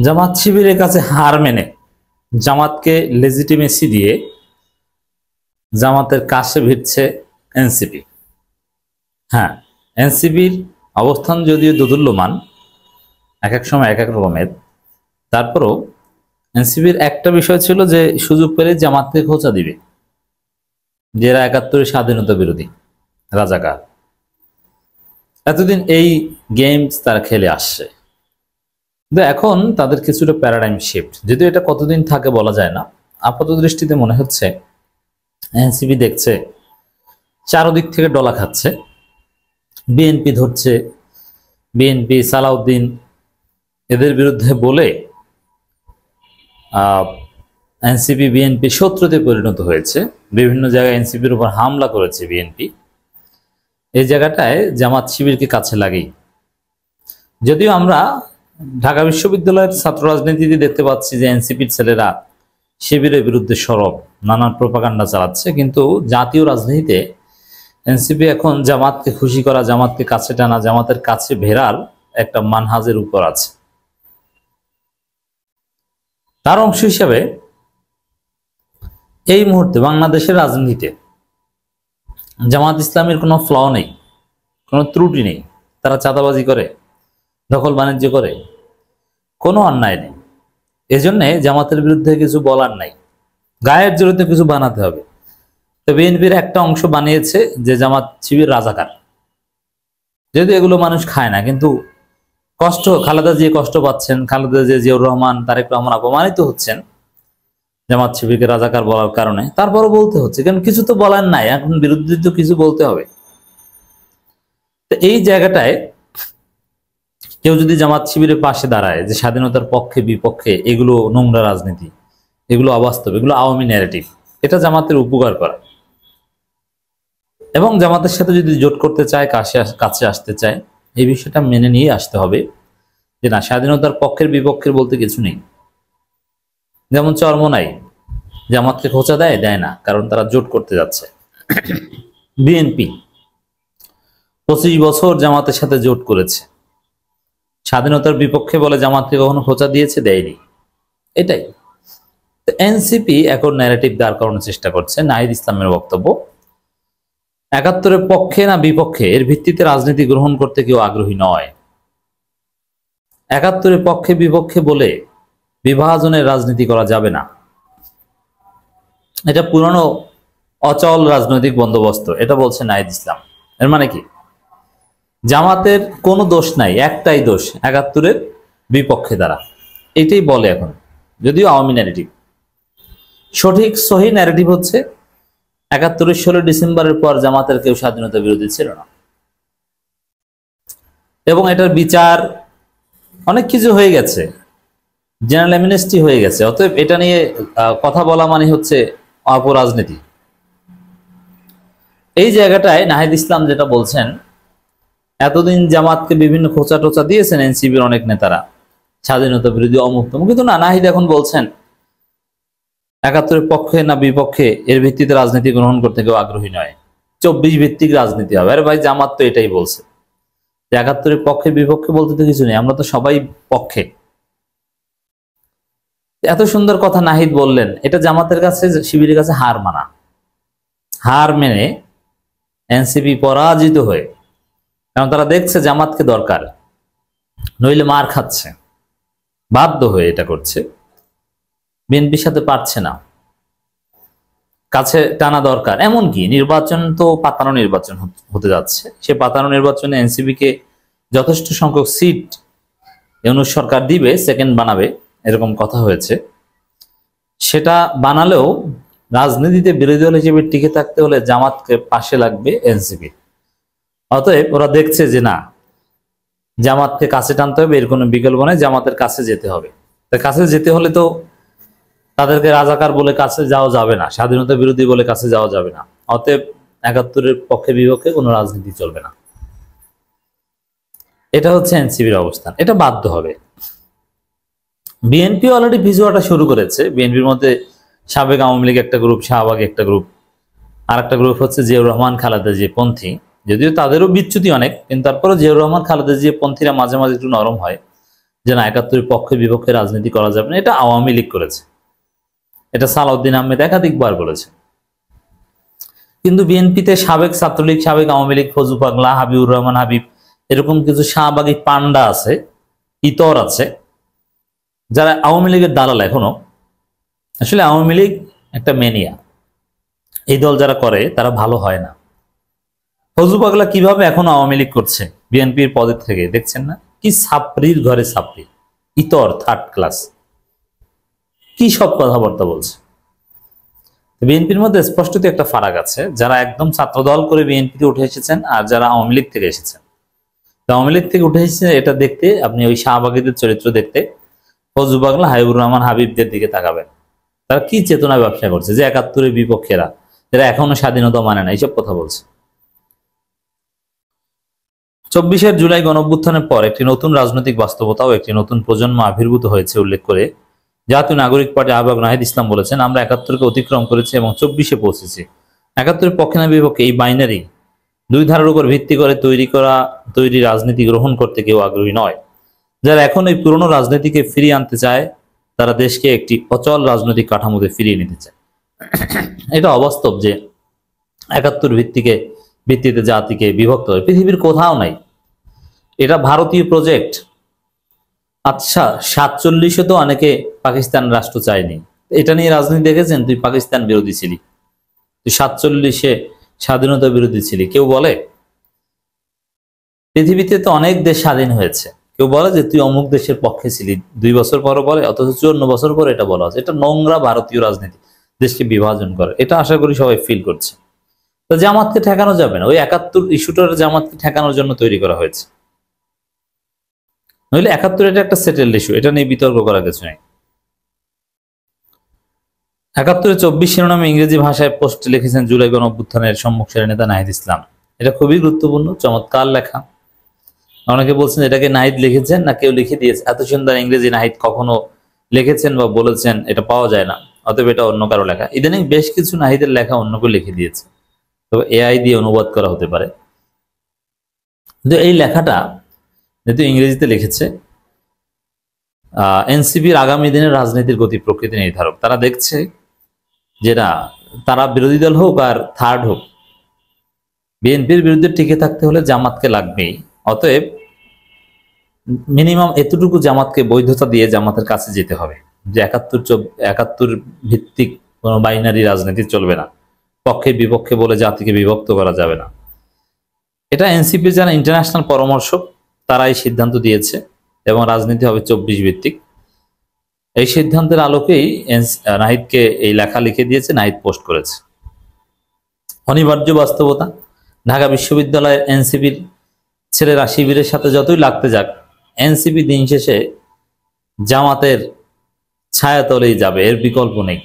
জামাত শিবিরের কাছে হার মেনে জামাতকে লেজিটিমেসি দিয়ে জামাতের কাছে ভিড়ছে এনসিপি। হ্যাঁ, এনসিপির অবস্থান যদিও দোদুল্যমান, এক এক সময় এক এক রকমের, তারপরও এনসিপির একটা বিষয় ছিল যে সুযোগ পেলে জামাতকে খোঁচা দিবে, যারা ৭১ স্বাধীনতা বিরোধী রাজাকার। এতদিন এই গেমস তারা খেলে আসছে, কিন্তু এখন তাদের কিছুটা প্যারাডাইম শিফট, যদিও এটা কতদিন থাকে বলা যায় না। আপাত দৃষ্টিতে মনে হচ্ছে এনসিপি দেখছে চারদিক থেকে ডলা খাচ্ছে, বিএনপি ধরছে, বিএনপি সালাউদ্দিন এদের বিরুদ্ধে বলে এনসিপি বিএনপি শত্রুতে পরিণত হয়েছে। বিভিন্ন জায়গায় এনসিপির উপর হামলা করেছে বিএনপি। এই জায়গাটায় জামাত শিবিরকে কাছে লাগেই। যদিও আমরা ঢাকা বিশ্ববিদ্যালয়ের ছাত্র রাজনীতিতে দেখতে পাচ্ছি যে এনসিপির ছেলেরা শিবিরের বিরুদ্ধে সরব, নানান প্রোপাগান্ডা চালাচ্ছে, কিন্তু জাতীয় রাজনীতিতে এনসিপি এখন জামাতকে খুশি করা, জামাতকে কাছে টানা, জামাতের কাছে ভেড়ার একটা মানহাজের উপর আছে। তার অংশ হিসেবে এই মুহূর্তে বাংলাদেশের রাজনীতিতে জামাত ইসলামের কোনো ফ্ল নেই, কোনো ত্রুটি নেই। তারা চাঁদাবাজি করে, দখল বাণিজ্য করে, কোনো অন্যায় নেই। এজন্যে জামাতের বিরুদ্ধে কিছু বলার নাই, গায়ের জোরে কিছু বানাতে হবে। তো বিএনপির একটা অংশ বানিয়েছে যে জামাত শিবির রাজাকার। যদি এগুলো মানুষ খায় না, কিন্তু কষ্ট, খালেদা জিয়া কষ্ট পাচ্ছেন, খালেদা জিয়া, জিয়াউর রহমান, তারেক রহমান অপমানিত হচ্ছেন জামাত শিবিরকে রাজাকার বলার কারণে, তারপরও বলতে হচ্ছে, কারণ কিছু তো বলার নাই, এখন বিরুদ্ধে তো কিছু বলতে হবে। তো এই জায়গাটায় কেউ যদি জামাত শিবিরের পাশে দাঁড়ায় যে স্বাধীনতার পক্ষে বিপক্ষে, এগুলো নোংরা রাজনীতি, এগুলো অবাস্তব, এগুলো আওয়ামী ন্যারেটিভ, এটা জামাতের উপকার করা। এবং জামাতের সাথে যদি জোট করতে চায়, কাছে আসতে চায়, এই বিষয়টা মেনে নিয়ে আসতে হবে যে না, স্বাধীনতার পক্ষের বিপক্ষের বলতে কিছু নেই। যেমন চরমোনাই জামাতকে খোঁচা দেয় না, কারণ তারা জোট করতে যাচ্ছে। বিএনপি 25 বছর জামাতের সাথে জোট করেছে, স্বাধীনতার বিপক্ষে বলে জামাতকে কখনো খোঁচা দিয়েছে? দেয়নি। এটাই এনসিপি এখন ন্যারেটিভ দাঁড় করানোর চেষ্টা করছে। নাহিদ ইসলামের বক্তব্য, ৭১-এর পক্ষে না বিপক্ষে এর ভিত্তিতে রাজনীতি গ্রহণ করতে কেউ আগ্রহী নয়। ৭১-এর পক্ষে বিপক্ষে বলে বিভাজনের রাজনীতি করা যাবে না। এটা পুরনো অচল রাজনৈতিক বন্দোবস্ত, এটা বলছে নাহিদ ইসলাম। এর মানে কি? জামাতের কোনো দোষ নাই, একটাই দোষ ৭১-এর বিপক্ষে তারা, এটাই বলে এখন। যদিও আওয়ামী ন্যারেটিভ, সঠিক সহি ন্যারেটিভ হচ্ছে ৭১-এর 16 ডিসেম্বরের পর জামাতের কেউ স্বাধীনতা বিরোধী ছিল না, এবং এটার বিচার অনেক কিছু হয়ে গেছে, জেনারেল অ্যামনেস্টি হয়ে গেছে। অতএব এটা নিয়ে কথা বলা মানে হচ্ছে অপরাজনীতি। এই জায়গাটায় নাহিদ ইসলাম যেটা বলছেন, এতদিন জামাতকে বিভিন্ন খোঁচা টোচা দিয়েছেন এনসিপির অনেক নেতারা, স্বাধীনতা বিরোধী অমুক তমুক, কিন্তু না, নাহিদ এখন বলছেন ৭১-এর পক্ষে না বিপক্ষে এর ভিত্তিতে রাজনীতি গ্রহণ করতে কেউ আগ্রহী নয়, 24 ভিত্তিক রাজনীতি হবে। আরে ভাই, জামাত তো এটাই বলছে যে ৭১-এর পক্ষে বিপক্ষে বলতে তো কিছু নেই, আমরা তো সবাই পক্ষে। এত সুন্দর কথা নাহিদ বললেন, এটা জামাতের কাছে, শিবিরের কাছে হার মানা। হার মেনে এনসিপি পরাজিত হয়ে, কারণ তারা দেখছে জামাতকে দরকার, নইলে মার খাচ্ছে, বাধ্য হয়ে এটা করছে। বিএনপির সাথে পারছে না, কাছে টানা দরকার। এমনকি নির্বাচন তো পাতানো নির্বাচন হতে যাচ্ছে, সে পাতানো নির্বাচনে এনসিপিকে যথেষ্ট সংখ্যক সিট ইউনূস সরকার দিবে, সেকেন্ড বানাবে, এরকম কথা হয়েছে। সেটা বানালেও রাজনীতিতে বিরোধী দল হিসেবে টিকে থাকতে হলে জামাতকে পাশে লাগবে এনসিপি। অতএব ওরা দেখছে যে না, জামাতকে কাছে টানতে হবে, এর কোনো বিকল্প নেই, জামাতের কাছে যেতে হবে। কাছে যেতে হলে তো তাদেরকে রাজাকার বলে কাছে যাওয়া যাবে না, স্বাধীনতা বিরোধী বলে কাছে যাওয়া যাবে না। অতএব ৭১-এর পক্ষে বিপক্ষে কোনো রাজনীতি চলবে না। এটা হচ্ছে এনসিপির অবস্থান, এটা বাধ্য হবে। বিএনপি অলরেডি ভিজুয়াটা শুরু করেছে। বিএনপির মধ্যে সাবেক আওয়ামী লীগ একটা গ্রুপ, শাহবাগ একটা গ্রুপ, আর একটা গ্রুপ হচ্ছে জিয়াউর রহমান খালেদা জিয়া পন্থী। যদিও তাদেরও বিচ্যুতি অনেক, কিন্তু তারপরও জিয়াউর রহমান খালেদা জিয়া পন্থীরা মাঝে মাঝে একটু নরম হয়। যে না ৭১-এর পক্ষে বিপক্ষে রাজনীতি করা যাবে না, এটা আওয়ামী লীগ করেছে। এটা সালাউদ্দিন আহমেদ একাধিকবার বলেছে। কিন্তু বিএনপিতে সাবেক ছাত্রলীগ, সাবেক আওয়ামী লীগ, ফজু পাগলা, হাবিবুর রহমান হাবিব, এরকম কিছু শাহবাগী পান্ডা আছে, ইতর আছে, যারা আওয়ামী লীগের দালাল এখনো। আসলে আওয়ামী লীগ একটা মেনিয়া, এই দল যারা করে তারা ভালো হয় না। ফজু পাগলা কিভাবে এখন আওয়ামী লীগ করছে বিএনপির পদের থেকে, দেখছেন না? কি ছাপরির ঘরে ছাপরি, ইতর থার্ড ক্লাস, কি সব কথাবার্তা বলছে। বিএনপির মধ্যে স্পষ্টত একটা ফারাক আছে, যারা একদম ছাত্রদল করে বিএনপিতে উঠে এসেছেন আর যারা আওয়ামী লীগ থেকে এসেছেন। আওয়ামী লীগ থেকে উঠে এসেছে এটা দেখতে আপনি ওই শাহবাগীদের চরিত্র দেখতে ফজু পাগলা, হাবিবুর রহমান হাবিবদের দিকে তাকাবেন। তারা কি চেতনায় ব্যবসা করছে, যে ৭১-এর বিপক্ষেরা, এরা এখনো স্বাধীনতা মানে না, এইসব কথা বলছে। ২৪শে জুলাই গণঅভ্যুত্থানের পর একটি নতুন রাজনৈতিক বাস্তবতা ও একটি নতুন প্রজন্ম আবির্ভূত হয়েছে উল্লেখ করে জাতীয় নাগরিক পার্টি আহ্বায়ক নাহিদ ইসলাম বলেছেন, আমরা ৭১-কে অতিক্রম করেছি এবং ২৪-এ পৌঁছেছি। ৭১-এর পক্ষে না বিপক্ষে এই বাইনারি দুই ধারার উপর ভিত্তি করে তৈরি রাজনীতি গ্রহণ করতে কেউ আগ্রহী নয়। যারা এখন এই পুরনো রাজনীতিকে ফিরিয়ে আনতে চায়, তারা দেশকে একটি অচল রাজনৈতিক কাঠামোতে ফিরিয়ে নিতে চায়। এটা অবাস্তব যে ৭১ ভিত্তিতে জাতিকে বিভক্ত হয়, পৃথিবীর কোথাও নাই। এটা ভারতীয় প্রজেক্ট। আচ্ছা, ৪৭-এ তো অনেকে পাকিস্তান রাষ্ট্র চায়নি, এটা নিয়ে রাজনীতি দেখেছেন? তুই পাকিস্তান বিরোধী ছিলি, তুই ৪৭-এ স্বাধীনতা বিরোধী ছিলি, কেউ বলে? পৃথিবীতে তো অনেক দেশ স্বাধীন হয়েছে, কেউ বলে যে তুই অমুক দেশের পক্ষে ছিলি ২ বছর পরে বলে, অথচ ৫৪ বছর পরে এটা বলা হচ্ছে। এটা নোংরা ভারতীয় রাজনীতি, দেশকে বিভাজন করে। এটা আশা করি সবাই ফিল করছে। তো জামাতকে ঠেকানো যাবে না, ওই ৭১ ইস্যুটার জামাতকে ঠেকানোর জন্য তৈরি করা হয়েছে। নইলে ৭১ এটা একটা সেটেলড ইস্যু, এটা নিয়ে বিতর্ক করার কিছু নেই। ৭১-এর ২৪ শিরোনামে ইংরেজি ভাষায় পোস্ট লিখেছেন জুলাই গণঅভ্যুত্থানের সম্মুখ সারির নেতা নাহিদ ইসলাম। এটা খুবই গুরুত্বপূর্ণ, চমৎকার লেখা। অনেকে বলছেন এটাকে নাহিদ লিখেছেন না কেউ লিখে দিয়েছে। এত সুন্দর ইংরেজি নাহিদ কখনো লিখেছেন বা বলেছেন এটা পাওয়া যায় না, অতএব এটা অন্য কারো লেখা। ইদানিং বেশ কিছু নাহিদের লেখা অন্য কেউ লিখে দিয়েছে, তবে এআই দিয়ে অনুবাদ করা হতে পারে। কিন্তু এই লেখাটা যেহেতু ইংরেজিতে লিখেছে, এনসিপির আগামী দিনের রাজনীতির গতি প্রকৃতি নির্ধারক। তারা দেখছে যেটা তারা বিরোধী দল হোক আর থার্ড হোক, বিএনপির বিরুদ্ধে টিকে থাকতে হলে জামাতকে লাগবেই। অতএব মিনিমাম এতটুকু জামাতকে বৈধতা দিয়ে জামাতের কাছে যেতে হবে যে ৭১ ভিত্তিক কোনো বাইনারি রাজনীতি চলবে না, পক্ষে বিপক্ষে বলে জাতিকে বিভক্ত করা যাবে না। এটা এনসিপির যারা ইন্টারন্যাশনাল পরামর্শক তারা এই সিদ্ধান্ত দিয়েছে এবং রাজনীতি হবে ২৪ ভিত্তিক। এই সিদ্ধান্তের আলোকেই নাহিদকে এই লেখা লিখে দিয়েছে, নাহিদ পোস্ট করেছে। অনিবার্য বাস্তবতা, ঢাকা বিশ্ববিদ্যালয়ের এনসিপির ছেলেরা শিবিরের সাথে যতই লাগতে যাক, এনসিপি দিন শেষে জামাতের ছায়াতলেই যাবে, এর বিকল্প নেই।